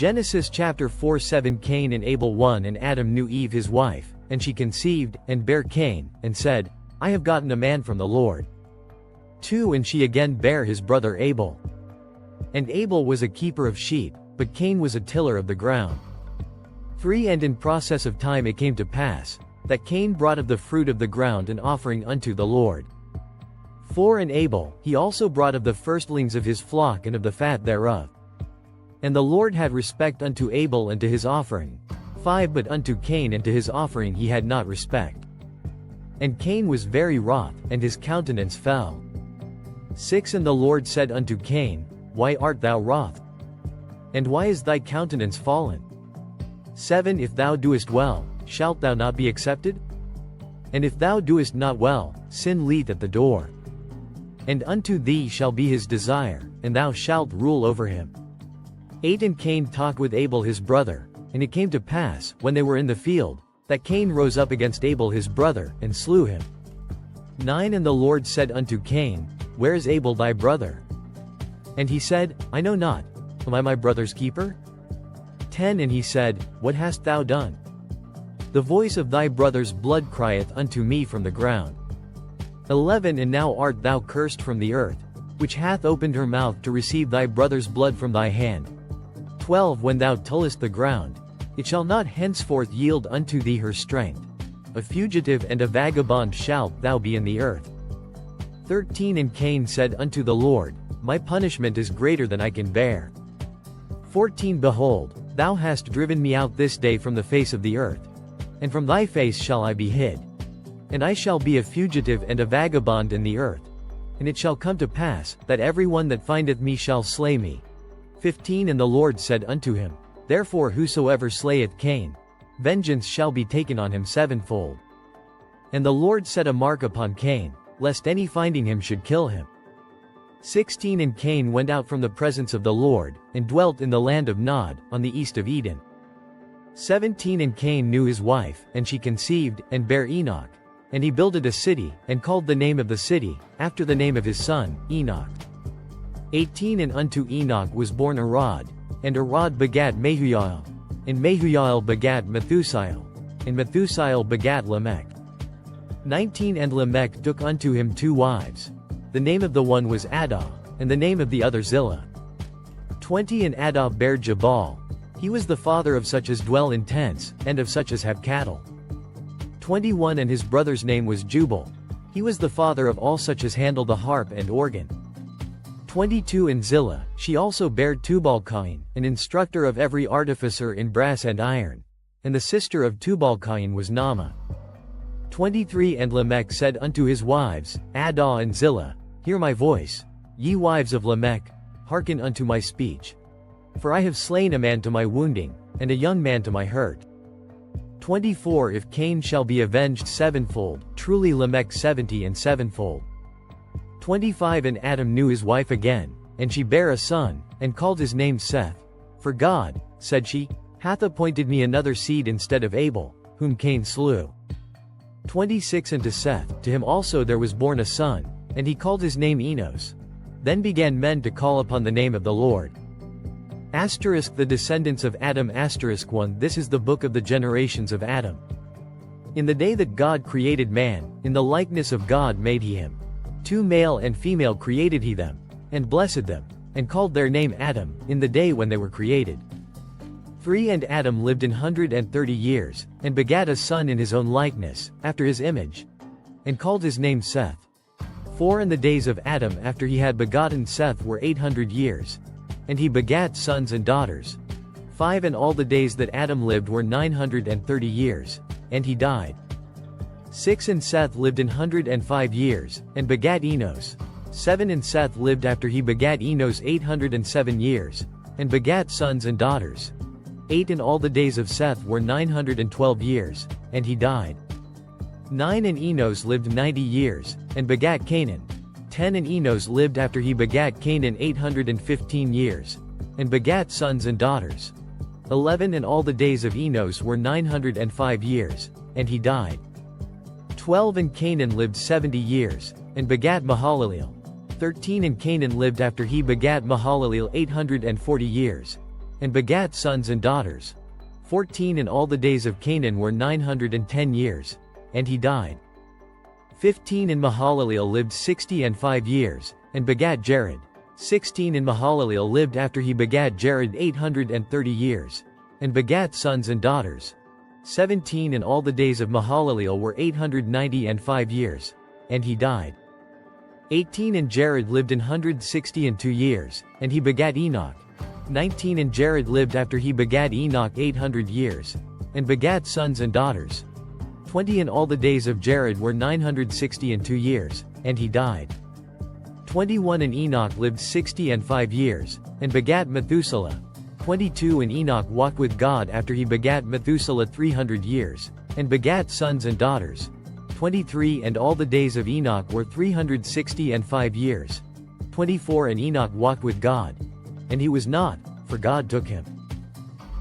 Genesis chapter 4:7. Cain and Abel. 1 And Adam knew Eve his wife, and she conceived, and bare Cain, and said, I have gotten a man from the Lord. 2 And she again bare his brother Abel. And Abel was a keeper of sheep, but Cain was a tiller of the ground. 3 And in process of time it came to pass, that Cain brought of the fruit of the ground an offering unto the Lord. 4 And Abel, he also brought of the firstlings of his flock and of the fat thereof. And the Lord had respect unto Abel and to his offering. 5 But unto Cain and to his offering he had not respect. And Cain was very wroth, and his countenance fell. 6 And the Lord said unto Cain, Why art thou wroth? And why is thy countenance fallen? 7 If thou doest well, shalt thou not be accepted? And if thou doest not well, sin lieth at the door. And unto thee shall be his desire, and thou shalt rule over him. 8 And Cain talked with Abel his brother, and it came to pass, when they were in the field, that Cain rose up against Abel his brother, and slew him. 9 And the Lord said unto Cain, Where is Abel thy brother? And he said, I know not. Am I my brother's keeper? 10 And he said, What hast thou done? The voice of thy brother's blood crieth unto me from the ground. 11 And now art thou cursed from the earth, which hath opened her mouth to receive thy brother's blood from thy hand. 12 When thou tillest the ground, it shall not henceforth yield unto thee her strength. A fugitive and a vagabond shalt thou be in the earth. 13 And Cain said unto the Lord, My punishment is greater than I can bear. 14 Behold, thou hast driven me out this day from the face of the earth, and from thy face shall I be hid. And I shall be a fugitive and a vagabond in the earth. And it shall come to pass, that every one that findeth me shall slay me. 15 And the Lord said unto him, Therefore whosoever slayeth Cain, vengeance shall be taken on him sevenfold. And the Lord set a mark upon Cain, lest any finding him should kill him. 16 And Cain went out from the presence of the Lord, and dwelt in the land of Nod, on the east of Eden. 17 And Cain knew his wife, and she conceived, and bare Enoch. And he builded a city, and called the name of the city, after the name of his son, Enoch. 18 And unto Enoch was born Arad, and Arad begat Mehujael, and Mehujael begat Methusael, and Methusael begat Lamech. 19 And Lamech took unto him 2 wives. The name of the one was Adah, and the name of the other Zillah. 20 And Adah bare Jabal. He was the father of such as dwell in tents, and of such as have cattle. 21 And his brother's name was Jubal. He was the father of all such as handle the harp and organ. 22 And Zillah, she also bare Tubal-Cain, an instructor of every artificer in brass and iron. And the sister of Tubal-Cain was Naamah. 23 And Lamech said unto his wives, Adah and Zillah, Hear my voice. Ye wives of Lamech, hearken unto my speech. For I have slain a man to my wounding, and a young man to my hurt. 24 If Cain shall be avenged sevenfold, truly Lamech 70 and sevenfold. 25 And Adam knew his wife again, and she bare a son, and called his name Seth. For God, said she, hath appointed me another seed instead of Abel, whom Cain slew. 26 And to Seth, to him also there was born a son, and he called his name Enos. Then began men to call upon the name of the Lord. The descendants of Adam 1 This is the book of the generations of Adam. In the day that God created man, in the likeness of God made he him. 2 Male and female created he them, and blessed them, and called their name Adam, in the day when they were created. 3 And Adam lived 130 years, and begat a son in his own likeness, after his image, and called his name Seth. 4 And the days of Adam after he had begotten Seth were 800 years. And he begat sons and daughters. 5 And all the days that Adam lived were 930 years, and he died. 6 And Seth lived 105 years, and begat Enos. 7 And Seth lived after he begat Enos 807 years, and begat sons and daughters. 8 And all the days of Seth were 912 years, and he died. 9 And Enos lived 90 years, and begat Canaan. 10 And Enos lived after he begat Canaan 815 years, and begat sons and daughters. 11 And all the days of Enos were 905 years, and he died. 12 And Canaan lived 70 years, and begat Mahalaleel. 13 And Canaan lived after he begat Mahalaleel 840 years, and begat sons and daughters. 14 And all the days of Canaan were 910 years, and he died. 15 And Mahalaleel lived 65 years, and begat Jared. 16 And Mahalaleel lived after he begat Jared 830 years, and begat sons and daughters. 17 And all the days of Mahalaleel were 895 years, and he died. 18 And Jared lived 162 years, and he begat Enoch. 19 And Jared lived after he begat Enoch 800 years, and begat sons and daughters. 20 And all the days of Jared were 962 years, and he died. 21 And Enoch lived 65 years, and begat Methuselah. 22 And Enoch walked with God after he begat Methuselah 300 years, and begat sons and daughters. 23 And all the days of Enoch were 365 years. 24 And Enoch walked with God, and he was not, for God took him.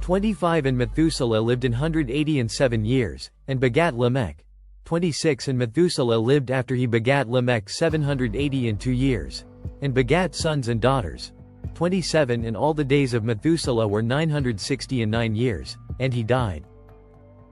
25 And Methuselah lived 187 years, and begat Lamech. 26 And Methuselah lived after he begat Lamech 782 years, and begat sons and daughters. 27 And all the days of Methuselah were 969 years, and he died.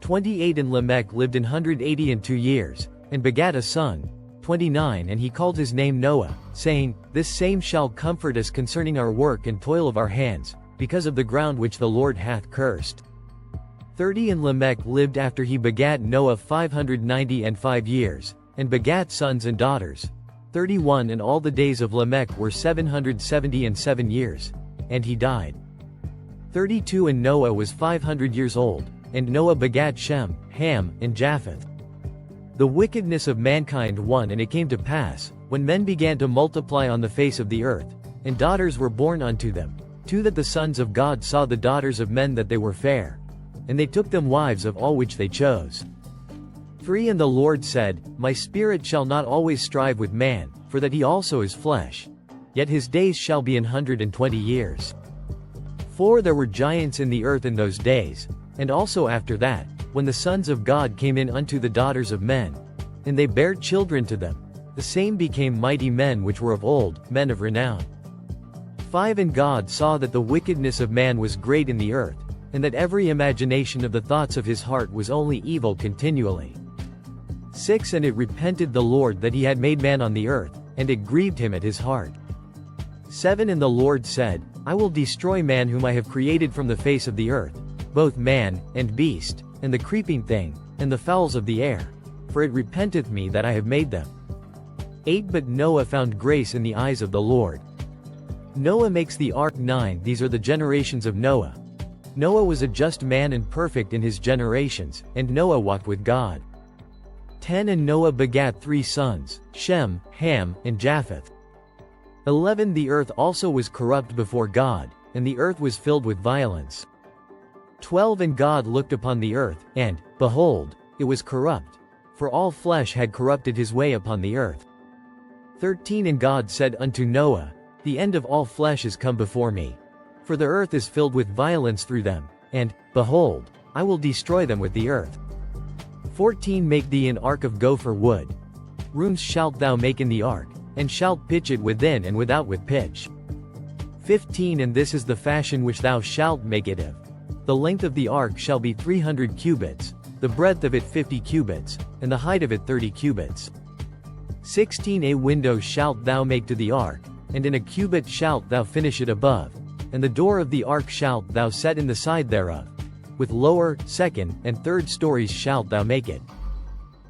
28 And Lamech lived 182 years, and begat a son. 29 And he called his name Noah, saying, This same shall comfort us concerning our work and toil of our hands, because of the ground which the Lord hath cursed. 30 And Lamech lived after he begat Noah 595 years, and begat sons and daughters. 31 And all the days of Lamech were 777 years, and he died. 32 And Noah was 500 years old, and Noah begat Shem, Ham, and Japheth. The wickedness of mankind won. And it came to pass, when men began to multiply on the face of the earth, and daughters were born unto them, 2 That the sons of God saw the daughters of men that they were fair, and they took them wives of all which they chose. 3 And the Lord said, My spirit shall not always strive with man, for that he also is flesh. Yet his days shall be 120 years. 4 There were giants in the earth in those days, and also after that, when the sons of God came in unto the daughters of men, and they bare children to them, the same became mighty men which were of old, men of renown. 5 And God saw that the wickedness of man was great in the earth, and that every imagination of the thoughts of his heart was only evil continually. 6 And it repented the Lord that he had made man on the earth, and it grieved him at his heart. 7 And the Lord said, I will destroy man whom I have created from the face of the earth, both man, and beast, and the creeping thing, and the fowls of the air, for it repenteth me that I have made them. 8 But Noah found grace in the eyes of the Lord. Noah makes the ark. 9 These are the generations of Noah. Noah was a just man and perfect in his generations, and Noah walked with God. 10 And Noah begat 3 sons, Shem, Ham, and Japheth. 11 The earth also was corrupt before God, and the earth was filled with violence. 12 And God looked upon the earth, and, behold, it was corrupt, for all flesh had corrupted his way upon the earth. 13 And God said unto Noah, The end of all flesh is come before me, for the earth is filled with violence through them, and, behold, I will destroy them with the earth. 14 Make thee an ark of gopher wood. Rooms shalt thou make in the ark, and shalt pitch it within and without with pitch. 15 And this is the fashion which thou shalt make it of. The length of the ark shall be 300 cubits, the breadth of it 50 cubits, and the height of it 30 cubits. 16 A window shalt thou make to the ark, and in a cubit shalt thou finish it above, and the door of the ark shalt thou set in the side thereof. With lower, second, and third stories shalt thou make it.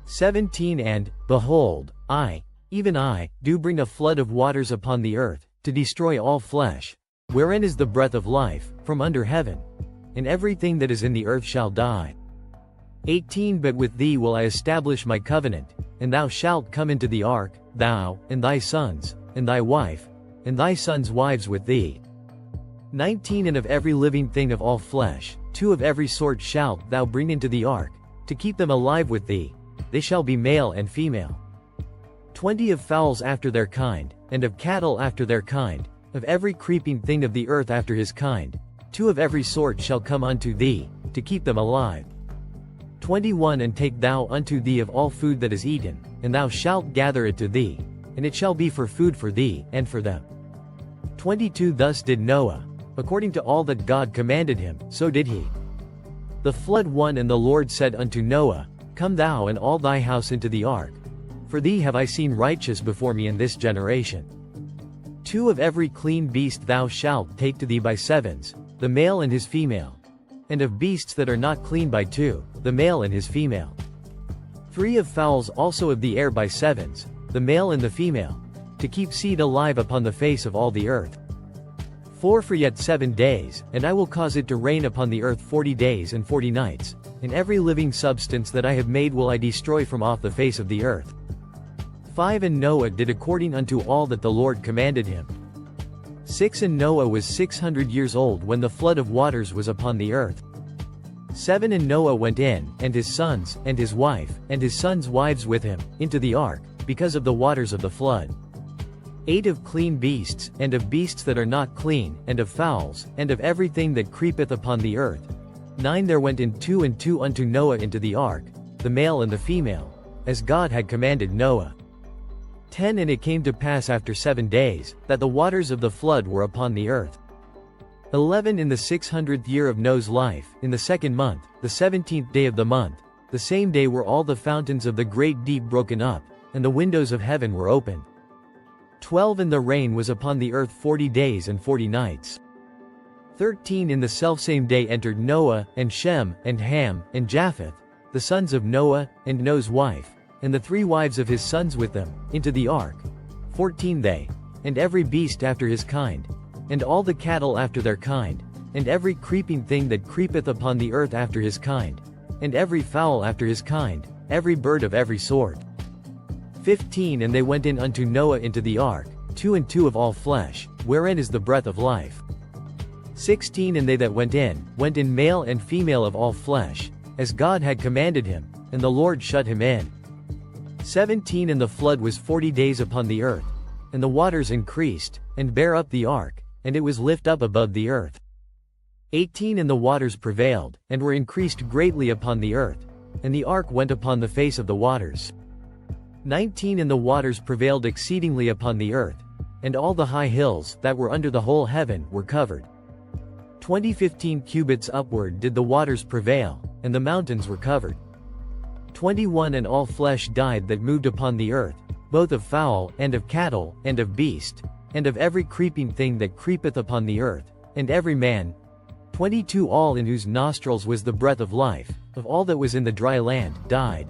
17 And, behold, I, even I, do bring a flood of waters upon the earth, to destroy all flesh, wherein is the breath of life, from under heaven. And everything that is in the earth shall die. 18 But with thee will I establish my covenant, and thou shalt come into the ark, thou, and thy sons, and thy wife, and thy sons' wives with thee. 19 And of every living thing of all flesh, 2 of every sort shalt thou bring into the ark, to keep them alive with thee, they shall be male and female. 20 Of fowls after their kind, and of cattle after their kind, of every creeping thing of the earth after his kind, 2 of every sort shall come unto thee, to keep them alive. 21 And take thou unto thee of all food that is eaten, and thou shalt gather it to thee, and it shall be for food for thee, and for them. 22 Thus did Noah, According to all that God commanded him, so did he. The flood one. And the Lord said unto Noah, Come thou and all thy house into the ark. For thee have I seen righteous before me in this generation. 2 of every clean beast thou shalt take to thee by sevens, the male and his female. And of beasts that are not clean by 2, the male and his female. 3 of fowls also of the air by sevens, the male and the female, to keep seed alive upon the face of all the earth. 4 for yet 7 days, and I will cause it to rain upon the earth 40 days and 40 nights, and every living substance that I have made will I destroy from off the face of the earth. 5 And Noah did according unto all that the Lord commanded him. 6 And Noah was 600 years old when the flood of waters was upon the earth. 7 And Noah went in, and his sons, and his wife, and his sons' wives with him, into the ark, because of the waters of the flood. 8 Of clean beasts, and of beasts that are not clean, and of fowls, and of everything that creepeth upon the earth. 9 There went in 2 and 2 unto Noah into the ark, the male and the female, as God had commanded Noah. 10 And it came to pass after 7 days, that the waters of the flood were upon the earth. 11 In the 600th year of Noah's life, in the 2nd month, the 17th day of the month, the same day were all the fountains of the great deep broken up, and the windows of heaven were opened. 12 And the rain was upon the earth 40 days and 40 nights. 13 In the selfsame day entered Noah, and Shem, and Ham, and Japheth, the sons of Noah, and Noah's wife, and the 3 wives of his sons with them, into the ark. 14 They, and every beast after his kind, and all the cattle after their kind, and every creeping thing that creepeth upon the earth after his kind, and every fowl after his kind, every bird of every sort. 15 And they went in unto Noah into the ark, 2 and 2 of all flesh, wherein is the breath of life. 16 And they that went in male and female of all flesh, as God had commanded him, and the Lord shut him in. 17 And the flood was 40 days upon the earth, and the waters increased, and bare up the ark, and it was lift up above the earth. 18 And the waters prevailed, and were increased greatly upon the earth, and the ark went upon the face of the waters. 19 And the waters prevailed exceedingly upon the earth, and all the high hills that were under the whole heaven were covered. 15 cubits upward did the waters prevail, and the mountains were covered. 21 And all flesh died that moved upon the earth, both of fowl, and of cattle, and of beast, and of every creeping thing that creepeth upon the earth, and every man. 22 All in whose nostrils was the breath of life, of all that was in the dry land, died.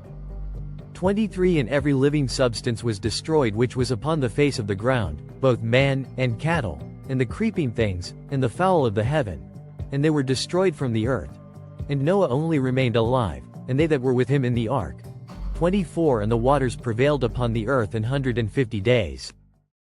23 And every living substance was destroyed which was upon the face of the ground, both man, and cattle, and the creeping things, and the fowl of the heaven. And they were destroyed from the earth. And Noah only remained alive, and they that were with him in the ark. 24 And the waters prevailed upon the earth 150 days.